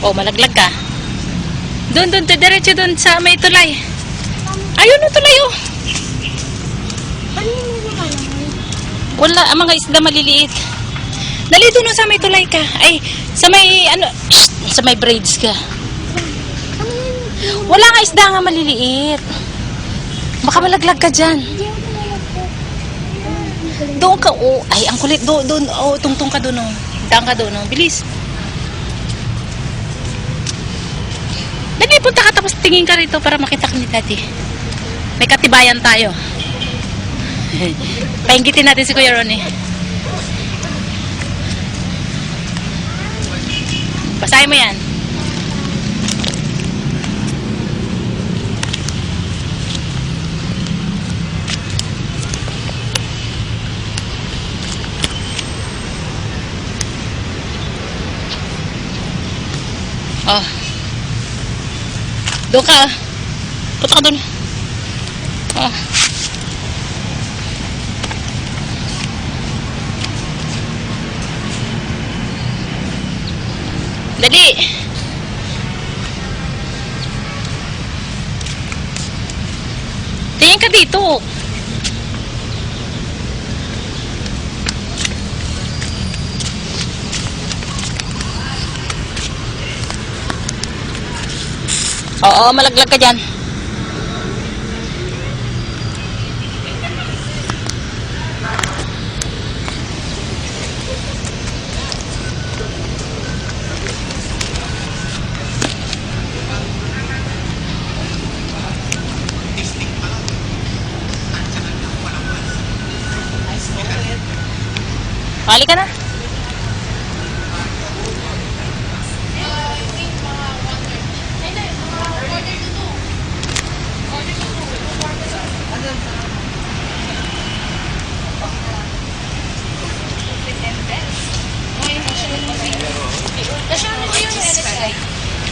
Oh, malaglag ka. Doon, diretso doon sa may tulay. Ayun o, tulay oh. Wala, ang mga isda maliliit. Dali doon sa may tulay ka. Ay, sa may, ano, sa may braids ka. Wala nga isda nga maliliit. Baka malaglag ka dyan. Doon ka, oh. Ay, ang kulit. Doon, oh, tungtong ka doon, oh. Daan ka doon, oh. Bilis. Dali, punta ka tapos tingin ka rito para makita ka ni Daddy. May katibayan tayo. Painggitin natin si Kuya Ronnie. Basahin mo yan. Oh. Doon ka. Punta ka doon. Oh. Dali. Tingin ka dito. Oo, malaglag ka dyan. Hali ka na.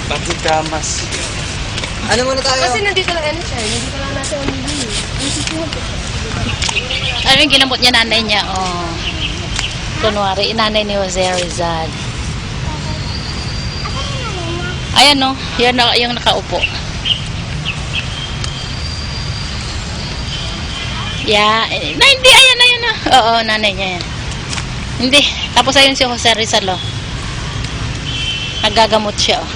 Bakit damas? Ano muna tayo? Kasi nandito lang ano siya, nandito lang natin ang bibili. Ano yung ginamot niya nanay niya? Oh. Kunwari, nanay ni Jose Rizal. Ayan no, yan yung nakaupo. Yeah, na hindi, ayan na. Oo, nanay niya yan. Hindi, tapos ayun si Jose Rizal oh. Nagagamot siya oh.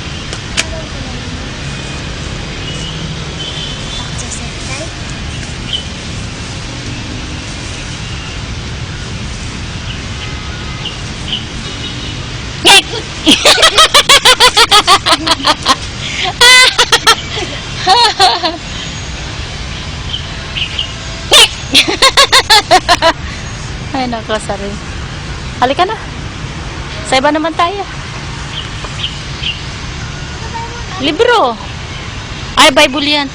Ay nako, sorry. Halika na. Sa iba naman tayo. Libro. Ay, Bible yan.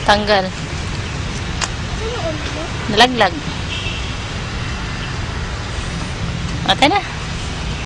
Tanggal. Nalaglag. Okay na.